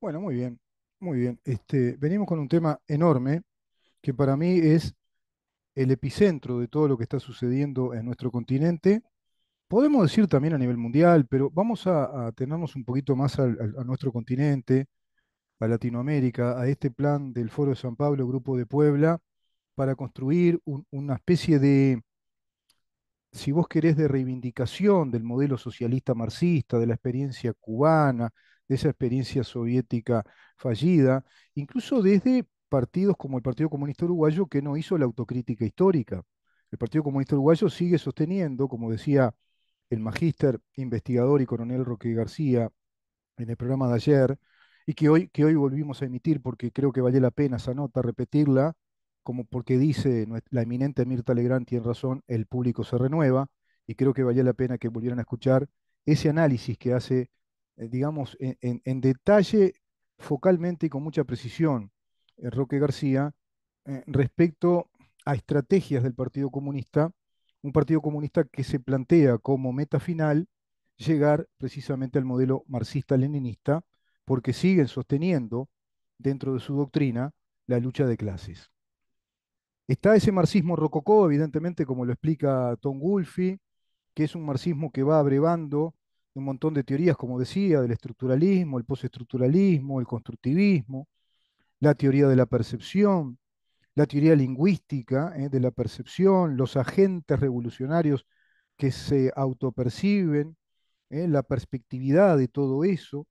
Bueno, muy bien, muy bien. Venimos con un tema enorme que para mí es el epicentro de todo lo que está sucediendo en nuestro continente. Podemos decir también a nivel mundial, pero vamos a tenernos un poquito más a nuestro continente, a Latinoamérica, a este plan del Foro de San Pablo, Grupo de Puebla, para construir una especie de, si vos querés, de reivindicación del modelo socialista marxista, de la experiencia cubana, de esa experiencia soviética fallida, incluso desde partidos como el Partido Comunista Uruguayo, que no hizo la autocrítica histórica. El Partido Comunista Uruguayo sigue sosteniendo, como decía el magíster investigador y coronel Roque García en el programa de ayer, y que hoy volvimos a emitir porque creo que vale la pena esa nota, repetirla, como porque dice la eminente Mirta Legrand, tiene razón, el público se renueva, y creo que valía la pena que volvieran a escuchar ese análisis que hace, digamos, en detalle, focalmente y con mucha precisión, Roque García, respecto a estrategias del Partido Comunista, un Partido Comunista que se plantea como meta final llegar precisamente al modelo marxista-leninista, porque siguen sosteniendo dentro de su doctrina la lucha de clases. Está ese marxismo rococó, evidentemente, como lo explica Tom Wolfe, que es un marxismo que va abrevando un montón de teorías, como decía, del estructuralismo, el postestructuralismo, el constructivismo, la teoría de la percepción, la teoría lingüística de la percepción, los agentes revolucionarios que se autoperciben, la perspectividad de todo eso.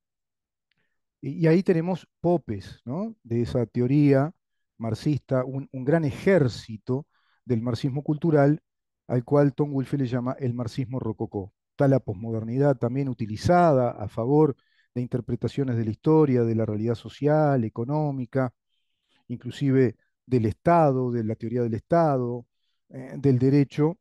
Y ahí tenemos popes, ¿no? De esa teoría marxista, un gran ejército del marxismo cultural, al cual Tom Wolfe le llama el marxismo rococó. Está la posmodernidad también utilizada a favor de interpretaciones de la historia, de la realidad social, económica, inclusive del Estado, de la teoría del Estado, del derecho,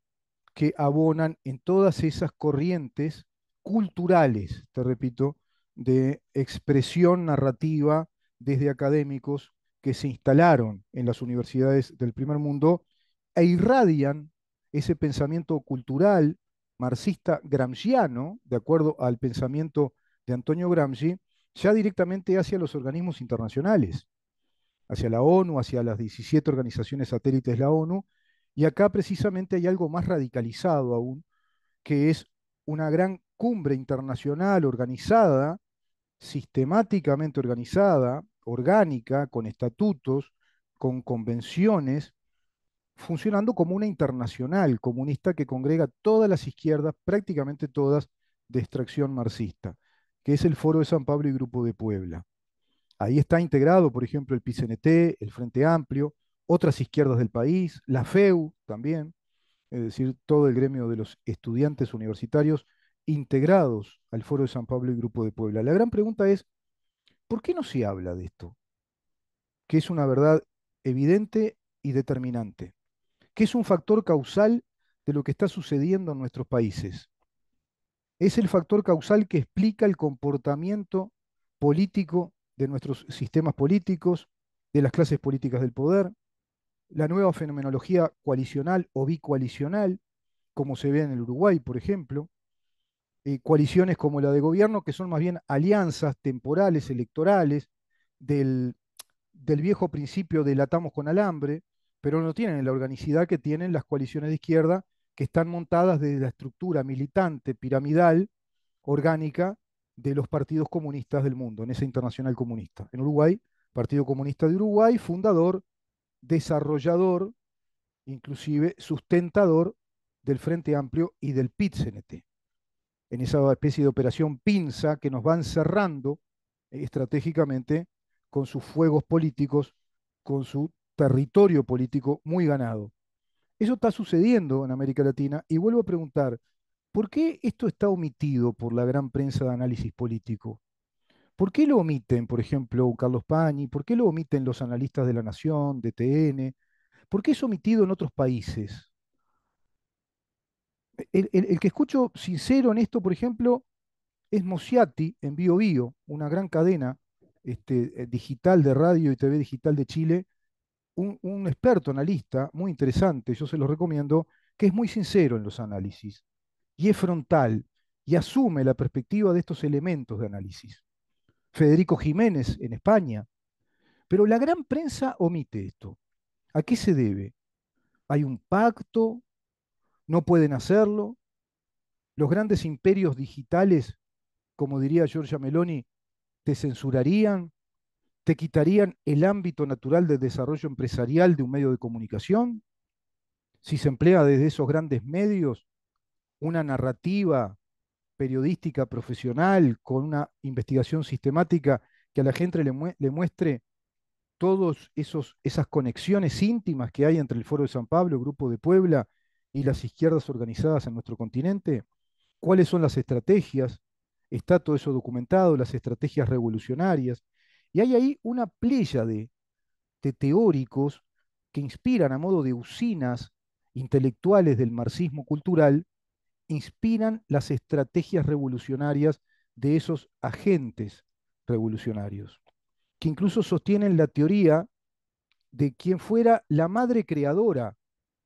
que abonan en todas esas corrientes culturales, te repito, de expresión narrativa desde académicos que se instalaron en las universidades del primer mundo e irradian ese pensamiento cultural marxista gramsciano, de acuerdo al pensamiento de Antonio Gramsci, ya directamente hacia los organismos internacionales, hacia la ONU, hacia las 17 organizaciones satélites de la ONU, y acá precisamente hay algo más radicalizado aún, que es una gran cumbre internacional organizada, sistemáticamente organizada, orgánica, con estatutos, con convenciones, funcionando como una internacional comunista que congrega todas las izquierdas, prácticamente todas, de extracción marxista, que es el Foro de San Pablo y Grupo de Puebla. Ahí está integrado, por ejemplo, el PCNT, el Frente Amplio, otras izquierdas del país, la FEU también, es decir, todo el gremio de los estudiantes universitarios integrados al Foro de San Pablo y Grupo de Puebla. La gran pregunta es, ¿por qué no se habla de esto? Que es una verdad evidente y determinante, que es un factor causal de lo que está sucediendo en nuestros países. Es el factor causal que explica el comportamiento político de nuestros sistemas políticos, de las clases políticas del poder, la nueva fenomenología coalicional o bicoalicional, como se ve en el Uruguay, por ejemplo, coaliciones como la de gobierno, que son más bien alianzas temporales, electorales, del, del viejo principio del atamos con alambre, pero no tienen la organicidad que tienen las coaliciones de izquierda, que están montadas desde la estructura militante, piramidal, orgánica de los partidos comunistas del mundo, en esa internacional comunista. En Uruguay, Partido Comunista de Uruguay, fundador, desarrollador, inclusive sustentador del Frente Amplio y del PIT-CNT, en esa especie de operación pinza que nos va encerrando estratégicamente con sus fuegos políticos, con su territorio político muy ganado. Eso está sucediendo en América Latina y vuelvo a preguntar, ¿por qué esto está omitido por la gran prensa de análisis político? ¿Por qué lo omiten, por ejemplo, Carlos Pañi? ¿Por qué lo omiten los analistas de La Nación, de TN? ¿Por qué es omitido en otros países? El que escucho sincero en esto, por ejemplo, es Mosiati en Bio Bio, una gran cadena digital de radio y TV digital de Chile, un experto analista muy interesante, yo se lo recomiendo, que es muy sincero en los análisis y es frontal y asume la perspectiva de estos elementos de análisis. Federico Jiménez en España. Pero la gran prensa omite esto. ¿A qué se debe? ¿Hay un pacto? ¿No pueden hacerlo? ¿Los grandes imperios digitales, como diría Giorgia Meloni, te censurarían? ¿Te quitarían el ámbito natural del desarrollo empresarial de un medio de comunicación? Si se emplea desde esos grandes medios una narrativa periodística profesional con una investigación sistemática que a la gente le muestre todas esas conexiones íntimas que hay entre el Foro de San Pablo, el Grupo de Puebla y las izquierdas organizadas en nuestro continente. ¿Cuáles son las estrategias? Está todo eso documentado, las estrategias revolucionarias. Y hay ahí una playa de teóricos que inspiran a modo de usinas intelectuales del marxismo cultural, inspiran las estrategias revolucionarias de esos agentes revolucionarios, que incluso sostienen la teoría de quien fuera la madre creadora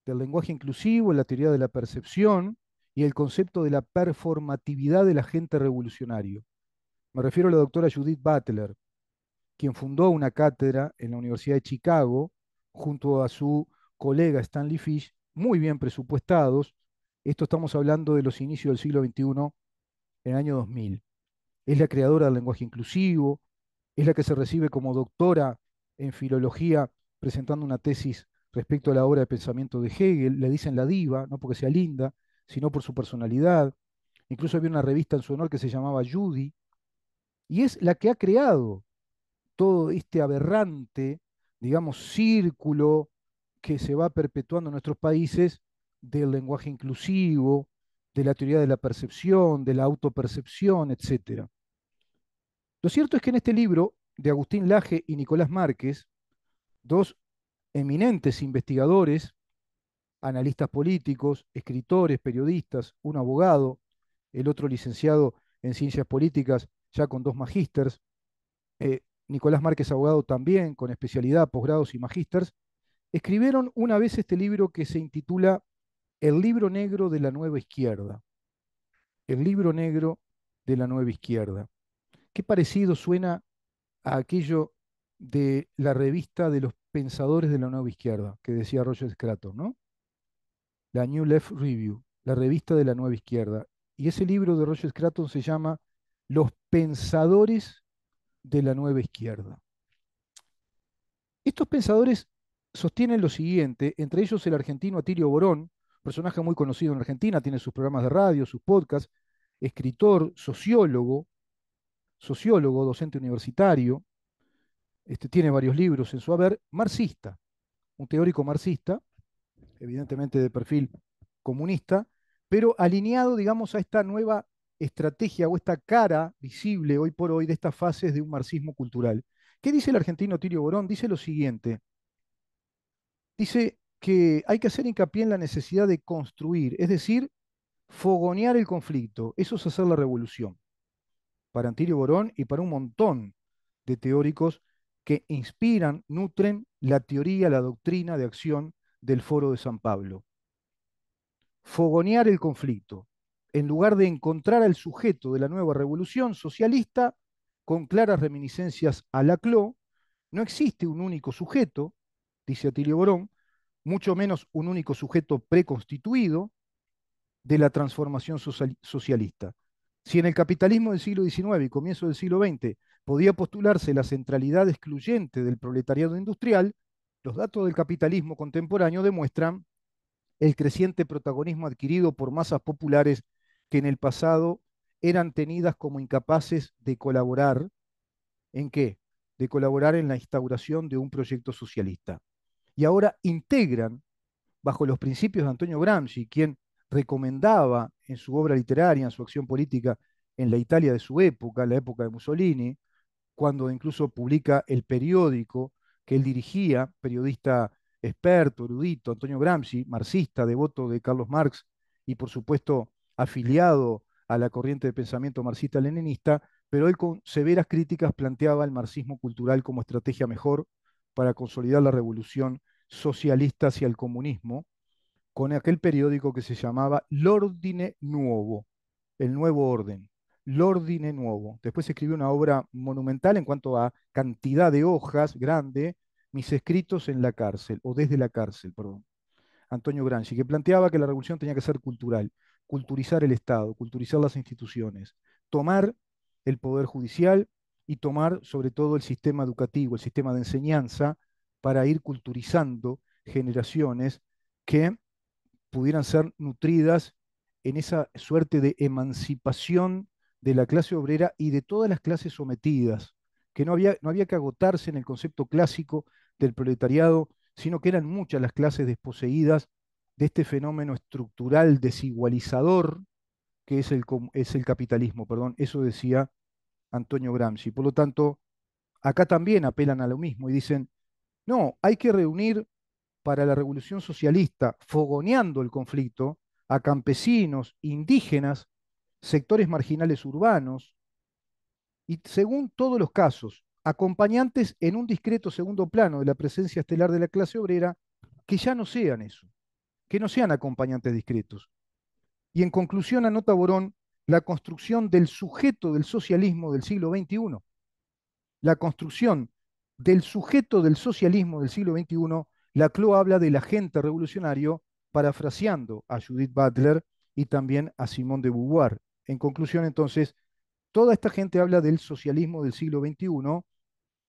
del lenguaje inclusivo, la teoría de la percepción y el concepto de la performatividad del agente revolucionario. Me refiero a la doctora Judith Butler, quien fundó una cátedra en la Universidad de Chicago junto a su colega Stanley Fish, muy bien presupuestados. Esto estamos hablando de los inicios del siglo XXI, en el año 2000. Es la creadora del lenguaje inclusivo, es la que se recibe como doctora en filología presentando una tesis respecto a la obra de pensamiento de Hegel. Le dicen la diva, no porque sea linda, sino por su personalidad. Incluso había una revista en su honor que se llamaba Judy, y es la que ha creado todo este aberrante, digamos, círculo que se va perpetuando en nuestros países del lenguaje inclusivo, de la teoría de la percepción, de la autopercepción, etcétera. Lo cierto es que en este libro de Agustín Laje y Nicolás Márquez, dos eminentes investigadores, analistas políticos, escritores, periodistas, un abogado, el otro licenciado en ciencias políticas, ya con dos magísters, Nicolás Márquez, abogado también, con especialidad, posgrados y magísters, escribieron una vez este libro que se intitula El libro negro de la nueva izquierda. El libro negro de la nueva izquierda. Qué parecido suena a aquello de la revista de los pensadores de la nueva izquierda, que decía Roger Scruton, ¿no? La New Left Review, la revista de la nueva izquierda. Y ese libro de Roger Scruton se llama Los pensadores de la nueva izquierda. Estos pensadores sostienen lo siguiente, entre ellos el argentino Atilio Borón, personaje muy conocido en Argentina, tiene sus programas de radio, sus podcasts, escritor, sociólogo, docente universitario, tiene varios libros en su haber, marxista, un teórico marxista, evidentemente de perfil comunista, pero alineado, digamos, a esta nueva estrategia o esta cara visible hoy por hoy de estas fases de un marxismo cultural. ¿Qué dice el argentino Tilio Borón? Dice lo siguiente, dice que hay que hacer hincapié en la necesidad de construir, es decir, fogonear el conflicto, eso es hacer la revolución, para Antilio Borón y para un montón de teóricos que inspiran, nutren la teoría, la doctrina de acción del Foro de San Pablo. Fogonear el conflicto, en lugar de encontrar al sujeto de la nueva revolución socialista con claras reminiscencias a Laclau, no existe un único sujeto, dice Atilio Borón, mucho menos un único sujeto preconstituido de la transformación socialista. Si en el capitalismo del siglo XIX y comienzo del siglo XX podía postularse la centralidad excluyente del proletariado industrial, los datos del capitalismo contemporáneo demuestran el creciente protagonismo adquirido por masas populares que en el pasado eran tenidas como incapaces de colaborar. ¿En qué? De colaborar en la instauración de un proyecto socialista. Y ahora integran, bajo los principios de Antonio Gramsci, quien recomendaba en su obra literaria, en su acción política, en la Italia de su época, la época de Mussolini, cuando incluso publica el periódico que él dirigía, periodista experto, erudito, Antonio Gramsci, marxista, devoto de Carlos Marx y por supuesto afiliado a la corriente de pensamiento marxista-leninista, pero él con severas críticas planteaba el marxismo cultural como estrategia mejor para consolidar la revolución socialista hacia el comunismo, con aquel periódico que se llamaba L'Ordine Nuovo, el nuevo orden. L'Ordine Nuovo. Después escribió una obra monumental en cuanto a cantidad de hojas grande, Mis escritos en la cárcel, o desde la cárcel, perdón. Antonio Gramsci, que planteaba que la revolución tenía que ser cultural, culturizar el Estado, culturizar las instituciones, tomar el poder judicial y tomar sobre todo el sistema educativo, el sistema de enseñanza, para ir culturizando generaciones que pudieran ser nutridas en esa suerte de emancipación de la clase obrera y de todas las clases sometidas, que no había que agotarse en el concepto clásico del proletariado, sino que eran muchas las clases desposeídas de este fenómeno estructural desigualizador que es el capitalismo, perdón, eso decía Antonio Gramsci. Por lo tanto, acá también apelan a lo mismo y dicen, no, hay que reunir para la revolución socialista, fogoneando el conflicto, a campesinos, indígenas, sectores marginales urbanos y, según todos los casos, acompañantes en un discreto segundo plano de la presencia estelar de la clase obrera, que ya no sean eso, que no sean acompañantes discretos. Y en conclusión, anota Borón la construcción del sujeto del socialismo del siglo XXI, la construcción del sujeto del socialismo del siglo XXI, Laclau habla del agente revolucionario, parafraseando a Judith Butler y también a Simone de Beauvoir. En conclusión, entonces, toda esta gente habla del socialismo del siglo XXI,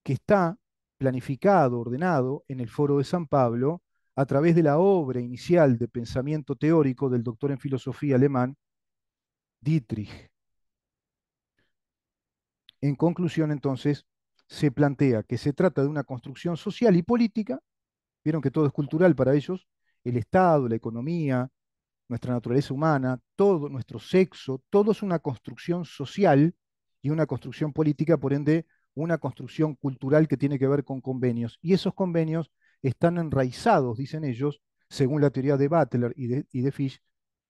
que está planificado, ordenado en el Foro de San Pablo, a través de la obra inicial de pensamiento teórico del doctor en filosofía alemán Dietrich. En conclusión, entonces, se plantea que se trata de una construcción social y política. Vieron que todo es cultural para ellos, el Estado, la economía, nuestra naturaleza humana, todo nuestro sexo, todo es una construcción social y una construcción política, por ende, una construcción cultural que tiene que ver con convenios. Y esos convenios están enraizados, dicen ellos, según la teoría de Butler y de Fish,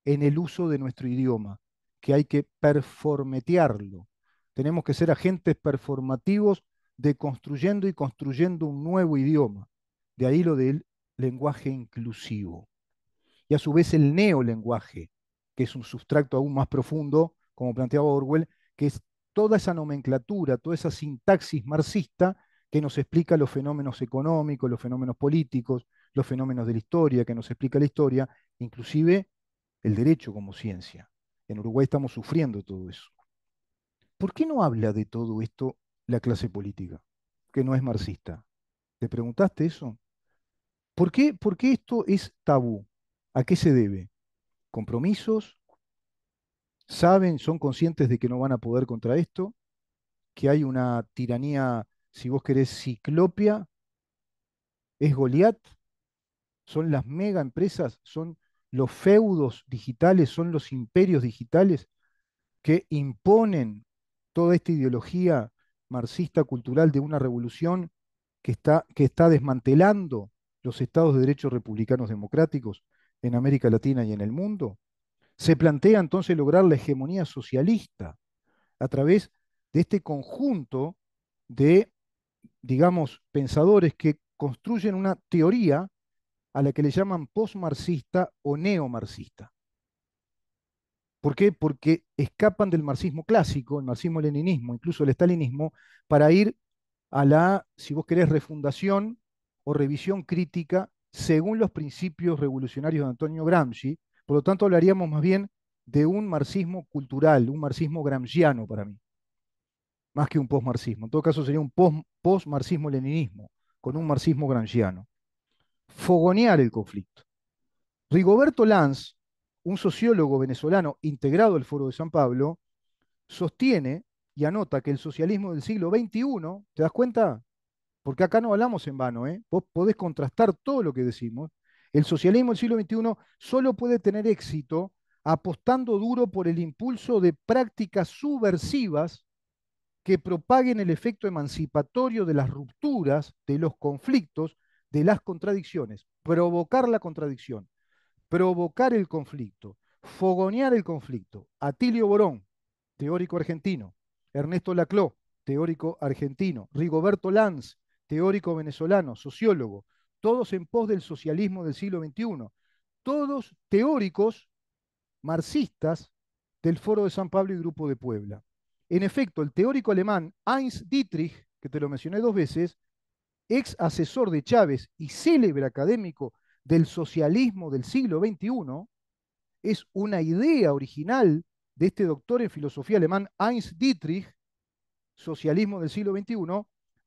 en el uso de nuestro idioma, que hay que performetearlo. Tenemos que ser agentes performativos de construyendo y construyendo un nuevo idioma. De ahí lo del lenguaje inclusivo. Y a su vez el neolenguaje, que es un sustrato aún más profundo, como planteaba Orwell, que es toda esa nomenclatura, toda esa sintaxis marxista que nos explica los fenómenos económicos, los fenómenos políticos, los fenómenos de la historia, que nos explica la historia, inclusive el derecho como ciencia. En Uruguay estamos sufriendo todo eso. ¿Por qué no habla de todo esto la clase política, que no es marxista? ¿Te preguntaste eso? ¿Por qué esto es tabú? ¿A qué se debe? ¿Compromisos? ¿Saben, son conscientes de que no van a poder contra esto? ¿Que hay una tiranía, si vos querés, ciclopia? ¿Es Goliat? ¿Son las mega empresas? ¿Son los feudos digitales? ¿Son los imperios digitales que imponen toda esta ideología marxista cultural de una revolución que está desmantelando los estados de derecho republicanos democráticos en América Latina y en el mundo? Se plantea entonces lograr la hegemonía socialista a través de este conjunto de, digamos, pensadores que construyen una teoría a la que le llaman postmarxista o neomarxista. ¿Por qué? Porque escapan del marxismo clásico, el marxismo-leninismo, incluso el estalinismo, para ir a la, si vos querés, refundación o revisión crítica según los principios revolucionarios de Antonio Gramsci. Por lo tanto, hablaríamos más bien de un marxismo cultural, un marxismo gramsciano para mí, más que un postmarxismo. En todo caso, sería un postmarxismo-leninismo, con un marxismo gramsciano. Fogonear el conflicto. Rigoberto Lanz, un sociólogo venezolano integrado al Foro de San Pablo, sostiene y anota que el socialismo del siglo XXI, ¿te das cuenta? Porque acá no hablamos en vano, ¿eh? Vos podés contrastar todo lo que decimos. El socialismo del siglo XXI solo puede tener éxito apostando duro por el impulso de prácticas subversivas que propaguen el efecto emancipatorio de las rupturas, de los conflictos, de las contradicciones, provocar la contradicción, provocar el conflicto, fogonear el conflicto. Atilio Borón, teórico argentino; Ernesto Laclau, teórico argentino; Rigoberto Lanz, teórico venezolano, sociólogo, todos en pos del socialismo del siglo XXI, todos teóricos marxistas del Foro de San Pablo y Grupo de Puebla. En efecto, el teórico alemán Heinz Dietrich, que te lo mencioné dos veces, ex asesor de Chávez y célebre académico del socialismo del siglo XXI, es una idea original de este doctor en filosofía alemán Heinz Dietrich, socialismo del siglo XXI,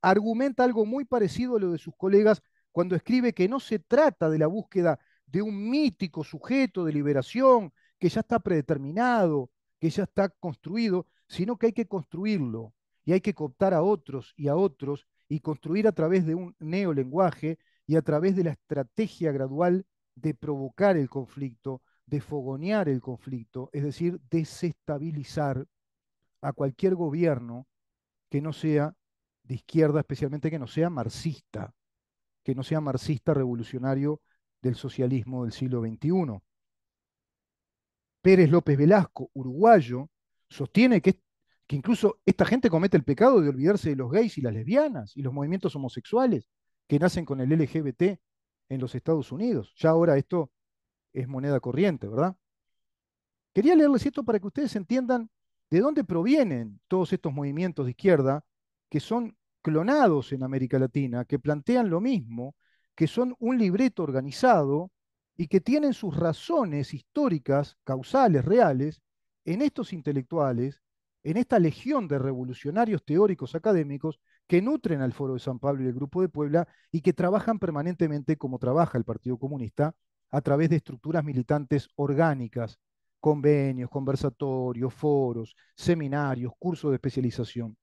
argumenta algo muy parecido a lo de sus colegas cuando escribe que no se trata de la búsqueda de un mítico sujeto de liberación que ya está predeterminado, que ya está construido, sino que hay que construirlo y hay que cooptar a otros y construir a través de un neolenguaje y a través de la estrategia gradual de provocar el conflicto, de fogonear el conflicto, es decir, desestabilizar a cualquier gobierno que no sea de izquierda, especialmente que no sea marxista revolucionario del socialismo del siglo XXI. Pérez López Velasco, uruguayo, sostiene que incluso esta gente comete el pecado de olvidarse de los gays y las lesbianas y los movimientos homosexuales que nacen con el LGBT en los Estados Unidos. Ya ahora esto es moneda corriente, ¿verdad? Quería leerles esto para que ustedes entiendan de dónde provienen todos estos movimientos de izquierda que son clonados en América Latina, que plantean lo mismo, que son un libreto organizado y que tienen sus razones históricas, causales, reales, en estos intelectuales, en esta legión de revolucionarios teóricos académicos que nutren al Foro de San Pablo y el Grupo de Puebla y que trabajan permanentemente como trabaja el Partido Comunista a través de estructuras militantes orgánicas, convenios, conversatorios, foros, seminarios, cursos de especialización.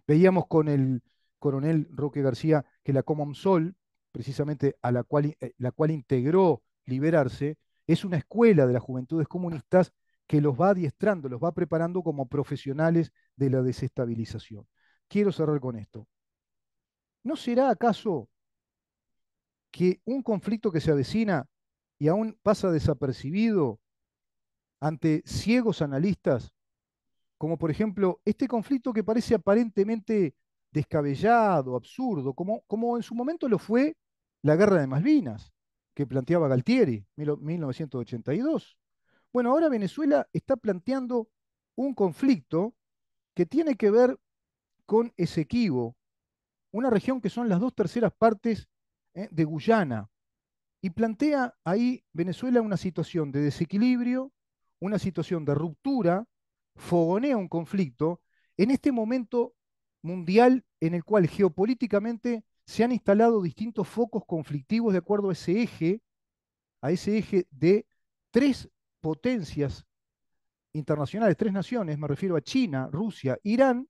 Veíamos con el coronel Roque García que la Comomsol, precisamente a la cual integró Liberarse, es una escuela de las juventudes comunistas que los va adiestrando, los va preparando como profesionales de la desestabilización. Quiero cerrar con esto. ¿No será acaso que un conflicto que se avecina y aún pasa desapercibido ante ciegos analistas, como por ejemplo este conflicto que parece aparentemente descabellado, absurdo, como en su momento lo fue la Guerra de Malvinas, que planteaba Galtieri, 1982? Bueno, ahora Venezuela está planteando un conflicto que tiene que ver con Esequibo, una región que son las dos terceras partes de Guyana, y plantea ahí Venezuela una situación de desequilibrio, una situación de ruptura, fogonea un conflicto en este momento mundial en el cual geopolíticamente se han instalado distintos focos conflictivos de acuerdo a ese eje de tres potencias internacionales, tres naciones, me refiero a China, Rusia, Irán,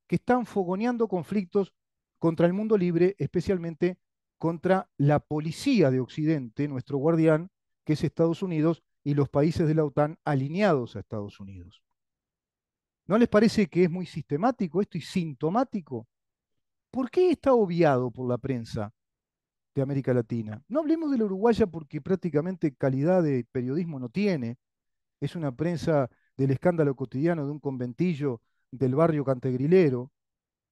que están fogoneando conflictos contra el mundo libre, especialmente contra la policía de Occidente, nuestro guardián, que es Estados Unidos, y los países de la OTAN alineados a Estados Unidos. ¿No les parece que es muy sistemático esto y sintomático? ¿Por qué está obviado por la prensa de América Latina? No hablemos de la uruguaya porque prácticamente calidad de periodismo no tiene. Es una prensa del escándalo cotidiano de un conventillo del barrio cantegrilero,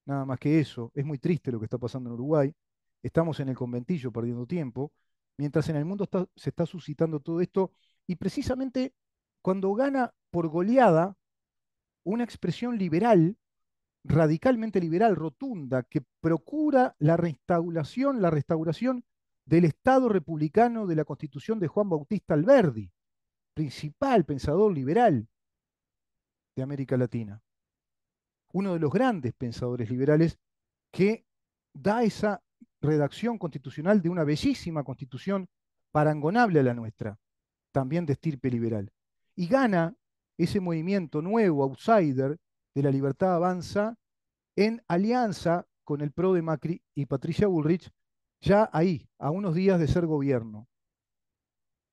nada más que eso. Es muy triste lo que está pasando en Uruguay. Estamos en el conventillo perdiendo tiempo, mientras en el mundo se está suscitando todo esto y precisamente cuando gana por goleada una expresión liberal, radicalmente liberal, rotunda, que procura la restauración del Estado republicano de la Constitución de Juan Bautista Alberdi, principal pensador liberal de América Latina, uno de los grandes pensadores liberales que da esa redacción constitucional de una bellísima constitución parangonable a la nuestra, también de estirpe liberal. Y gana ese movimiento nuevo, outsider, de la libertad avanza, en alianza con el PRO de Macri y Patricia Bullrich, ya ahí, a unos días de ser gobierno.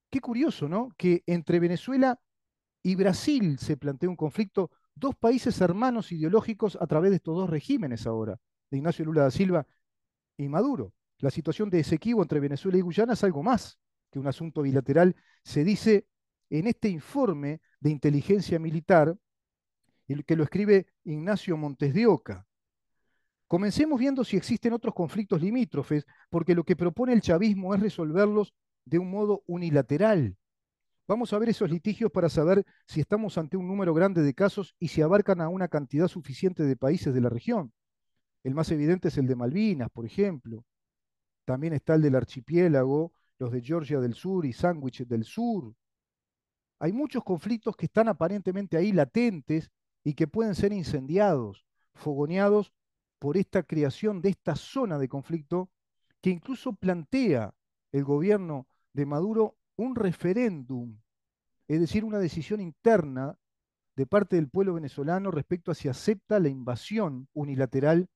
Qué curioso, ¿no? Que entre Venezuela y Brasil se plantea un conflicto, dos países hermanos ideológicos a través de estos dos regímenes ahora, de Ignacio Lula da Silva y Maduro. La situación de Esequibo entre Venezuela y Guyana es algo más que un asunto bilateral. Se dice en este informe de inteligencia militar, que lo escribe Ignacio Montes de Oca. Comencemos viendo si existen otros conflictos limítrofes, porque lo que propone el chavismo es resolverlos de un modo unilateral. Vamos a ver esos litigios para saber si estamos ante un número grande de casos y si abarcan a una cantidad suficiente de países de la región. El más evidente es el de Malvinas, por ejemplo. También está el del archipiélago, los de Georgia del Sur y Sandwich del Sur. Hay muchos conflictos que están aparentemente ahí latentes y que pueden ser incendiados, fogoneados por esta creación de esta zona de conflicto que incluso plantea el gobierno de Maduro un referéndum, es decir, una decisión interna de parte del pueblo venezolano respecto a si acepta la invasión unilateral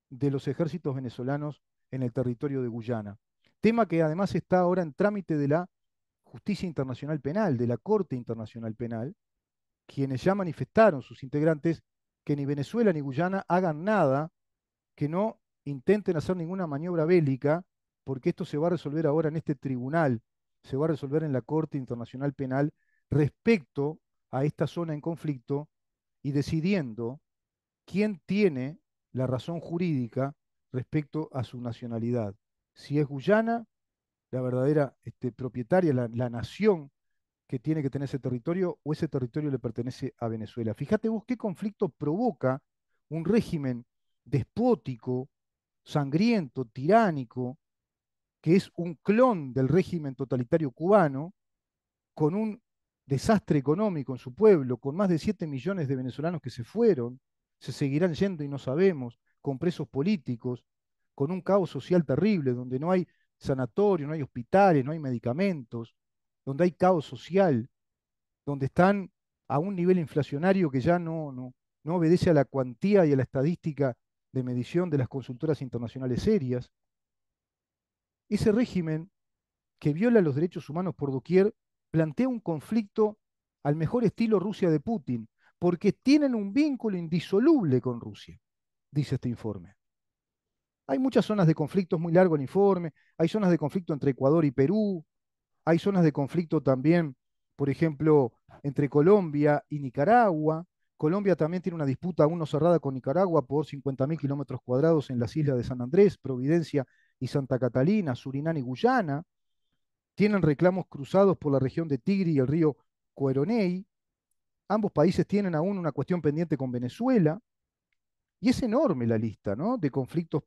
de los ejércitos venezolanos en el territorio de Guyana. Tema que además está ahora en trámite de la Justicia Internacional Penal, de la Corte Internacional Penal, quienes ya manifestaron sus integrantes que ni Venezuela ni Guyana hagan nada, que no intenten hacer ninguna maniobra bélica, porque esto se va a resolver ahora en este tribunal, se va a resolver en la Corte Internacional Penal respecto a esta zona en conflicto y decidiendo quién tiene la razón jurídica respecto a su nacionalidad. Si es Guyana, la verdadera propietaria, la nación que tiene que tener ese territorio, o ese territorio le pertenece a Venezuela. Fíjate vos qué conflicto provoca un régimen despótico, sangriento, tiránico, que es un clon del régimen totalitario cubano, con un desastre económico en su pueblo, con más de 7 millones de venezolanos que se fueron, se seguirán yendo y no sabemos, con presos políticos, con un caos social terrible, donde no hay sanatorio, no hay hospitales, no hay medicamentos, donde hay caos social, donde están a un nivel inflacionario que ya no obedece a la cuantía y a la estadística de medición de las consultoras internacionales serias. Ese régimen que viola los derechos humanos por doquier, plantea un conflicto al mejor estilo Rusia de Putin, porque tienen un vínculo indisoluble con Rusia, dice este informe. Hay muchas zonas de conflicto, es muy largo el informe, hay zonas de conflicto entre Ecuador y Perú, hay zonas de conflicto también, por ejemplo, entre Colombia y Nicaragua. Colombia también tiene una disputa aún no cerrada con Nicaragua por 50.000 kilómetros cuadrados en las islas de San Andrés, Providencia y Santa Catalina, Surinam y Guyana. Tienen reclamos cruzados por la región de Tigre y el río Cueroney. Ambos países tienen aún una cuestión pendiente con Venezuela. Y es enorme la lista, ¿no?, de conflictos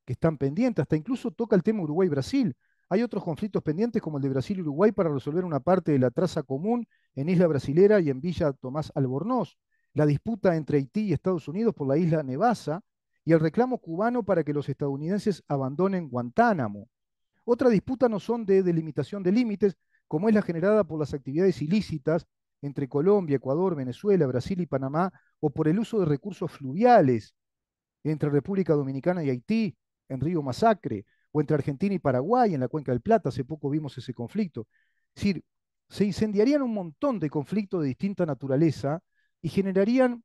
que están pendientes. Hasta incluso toca el tema Uruguay-Brasil. Hay otros conflictos pendientes como el de Brasil y Uruguay para resolver una parte de la traza común en Isla Brasilera y en Villa Tomás Albornoz. La disputa entre Haití y Estados Unidos por la isla Nevasa y el reclamo cubano para que los estadounidenses abandonen Guantánamo. Otra disputa no son de delimitación de límites, como es la generada por las actividades ilícitas entre Colombia, Ecuador, Venezuela, Brasil y Panamá, o por el uso de recursos fluviales entre República Dominicana y Haití, en Río Masacre, o entre Argentina y Paraguay, en la Cuenca del Plata, hace poco vimos ese conflicto. Es decir, se incendiarían un montón de conflictos de distinta naturaleza y generarían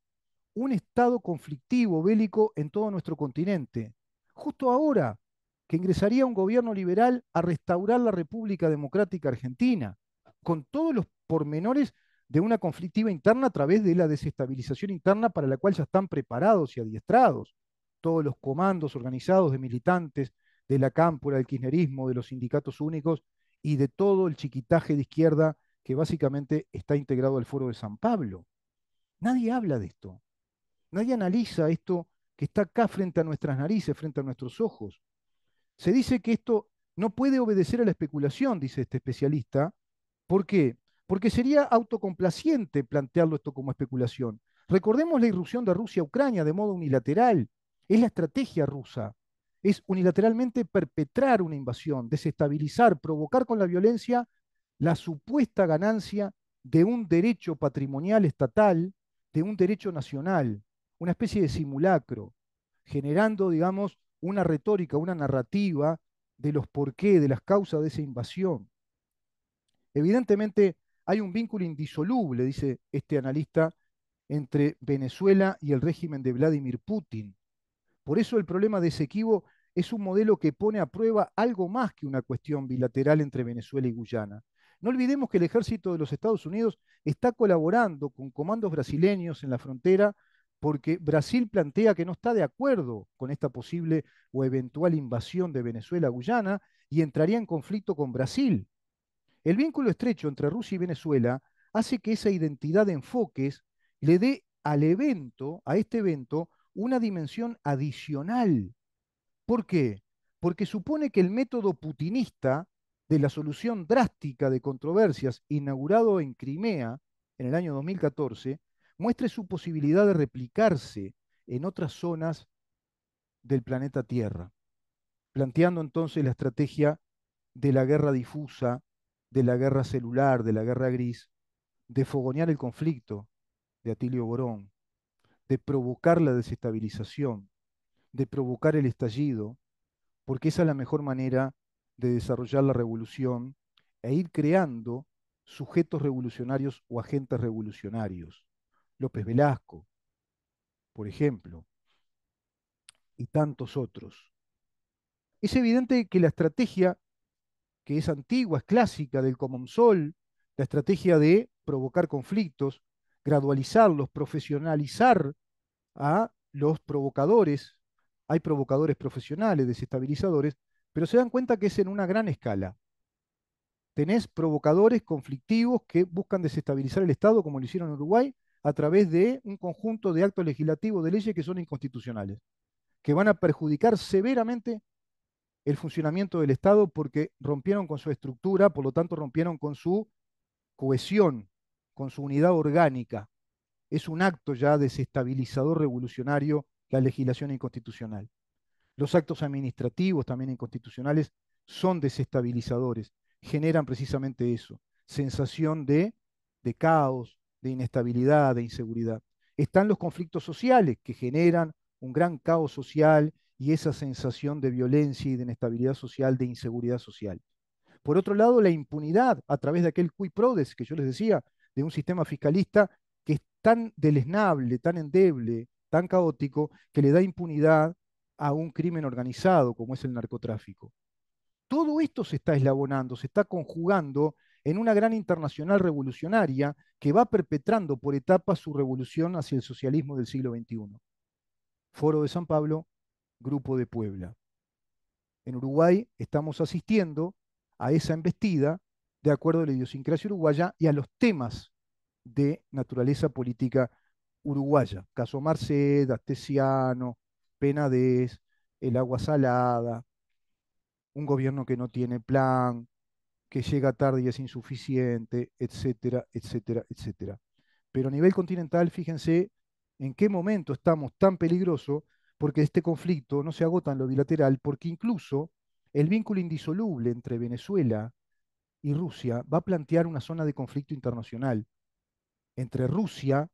un estado conflictivo, bélico en todo nuestro continente. Justo ahora que ingresaría un gobierno liberal a restaurar la República Democrática Argentina, con todos los pormenores de una conflictiva interna a través de la desestabilización interna para la cual ya están preparados y adiestrados todos los comandos organizados de militantes de la cámpora, del kirchnerismo, de los sindicatos únicos y de todo el chiquitaje de izquierda que básicamente está integrado al Foro de San Pablo. Nadie habla de esto. Nadie analiza esto que está acá frente a nuestras narices, frente a nuestros ojos. Se dice que esto no puede obedecer a la especulación, dice este especialista. ¿Por qué? Porque sería autocomplaciente plantearlo esto como especulación. Recordemos la irrupción de Rusia a Ucrania de modo unilateral. Es la estrategia rusa. Es unilateralmente perpetrar una invasión, desestabilizar, provocar con la violencia la supuesta ganancia de un derecho patrimonial estatal, de un derecho nacional, una especie de simulacro, generando, digamos, una retórica, una narrativa de los porqué, de las causas de esa invasión. Evidentemente hay un vínculo indisoluble, dice este analista, entre Venezuela y el régimen de Vladimir Putin. Por eso el problema de Esequibo es un modelo que pone a prueba algo más que una cuestión bilateral entre Venezuela y Guyana. No olvidemos que el ejército de los Estados Unidos está colaborando con comandos brasileños en la frontera porque Brasil plantea que no está de acuerdo con esta posible o eventual invasión de Venezuela a Guyana y entraría en conflicto con Brasil. El vínculo estrecho entre Rusia y Venezuela hace que esa identidad de enfoques le dé al evento, a este evento, una dimensión adicional. ¿Por qué? Porque supone que el método putinista de la solución drástica de controversias inaugurado en Crimea en el año 2014 muestre su posibilidad de replicarse en otras zonas del planeta Tierra, planteando entonces la estrategia de la guerra difusa, de la guerra celular, de la guerra gris, de fogonear el conflicto de Atilio Borón, de provocar la desestabilización, de provocar el estallido, porque esa es la mejor manera de desarrollar la revolución e ir creando sujetos revolucionarios o agentes revolucionarios. López Velasco, por ejemplo, y tantos otros. Es evidente que la estrategia que es antigua, es clásica del Comomsol, la estrategia de provocar conflictos, gradualizarlos, profesionalizar a los provocadores. Hay provocadores profesionales, desestabilizadores, pero se dan cuenta que es en una gran escala. Tenés provocadores conflictivos que buscan desestabilizar el Estado, como lo hicieron en Uruguay, a través de un conjunto de actos legislativos de leyes que son inconstitucionales, que van a perjudicar severamente el funcionamiento del Estado porque rompieron con su estructura, por lo tanto rompieron con su cohesión, con su unidad orgánica. Es un acto ya desestabilizador revolucionario la legislación inconstitucional. Los actos administrativos también inconstitucionales son desestabilizadores, generan precisamente eso, sensación de caos, de inestabilidad, de inseguridad. Están los conflictos sociales que generan un gran caos social y esa sensación de violencia y de inestabilidad social, de inseguridad social. Por otro lado, la impunidad a través de aquel cui prodest que yo les decía, de un sistema fiscalista que es tan deleznable, tan endeble, tan caótico, que le da impunidad a un crimen organizado como es el narcotráfico. Todo esto se está eslabonando, se está conjugando en una gran internacional revolucionaria que va perpetrando por etapas su revolución hacia el socialismo del siglo XXI. Foro de San Pablo, Grupo de Puebla. En Uruguay estamos asistiendo a esa embestida de acuerdo a la idiosincrasia uruguaya y a los temas de naturaleza política uruguaya. Caso Marced, Astesiano, Penades, el agua salada, un gobierno que no tiene plan, que llega tarde y es insuficiente, etcétera, etcétera, etcétera. Pero a nivel continental, fíjense en qué momento estamos tan peligroso, porque este conflicto no se agota en lo bilateral, porque incluso el vínculo indisoluble entre Venezuela y Rusia va a plantear una zona de conflicto internacional entre Rusia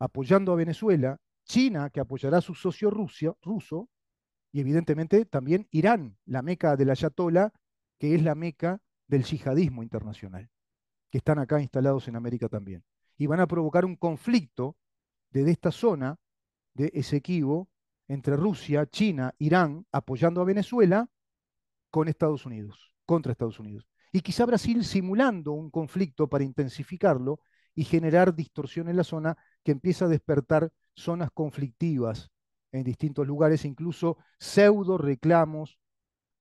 apoyando a Venezuela, China que apoyará a su socio ruso y evidentemente también Irán, la meca del ayatolá, que es la meca del yihadismo internacional, que están acá instalados en América también. Y van a provocar un conflicto de esta zona de Esequibo entre Rusia, China, Irán, apoyando a Venezuela con Estados Unidos, contra Estados Unidos. Y quizá Brasil simulando un conflicto para intensificarlo y generar distorsión en la zona que empieza a despertar zonas conflictivas en distintos lugares, incluso pseudo reclamos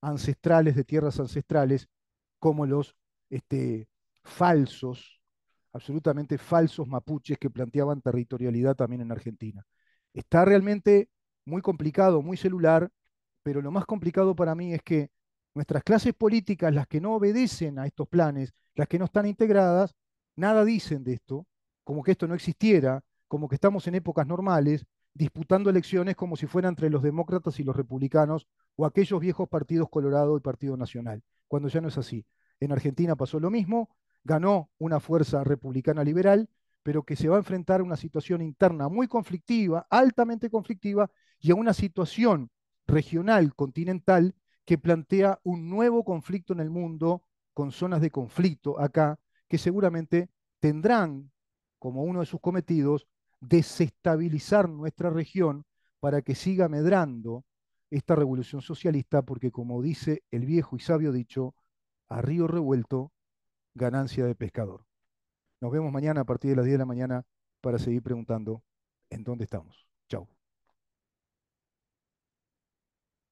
ancestrales de tierras ancestrales, como los falsos, absolutamente falsos mapuches que planteaban territorialidad también en Argentina. Está realmente muy complicado, muy celular, pero lo más complicado para mí es que nuestras clases políticas, las que no obedecen a estos planes, las que no están integradas, nada dicen de esto, como que esto no existiera, como que estamos en épocas normales, disputando elecciones como si fueran entre los demócratas y los republicanos o aquellos viejos partidos Colorado y Partido Nacional, cuando ya no es así. En Argentina pasó lo mismo, ganó una fuerza republicana liberal, pero que se va a enfrentar a una situación interna muy conflictiva, altamente conflictiva, y a una situación regional, continental, que plantea un nuevo conflicto en el mundo, con zonas de conflicto acá, que seguramente tendrán como uno de sus cometidos desestabilizar nuestra región para que siga medrando esta revolución socialista, porque como dice el viejo y sabio dicho, a río revuelto, ganancia de pescador. Nos vemos mañana a partir de las 10 de la mañana para seguir preguntando en dónde estamos. Chau.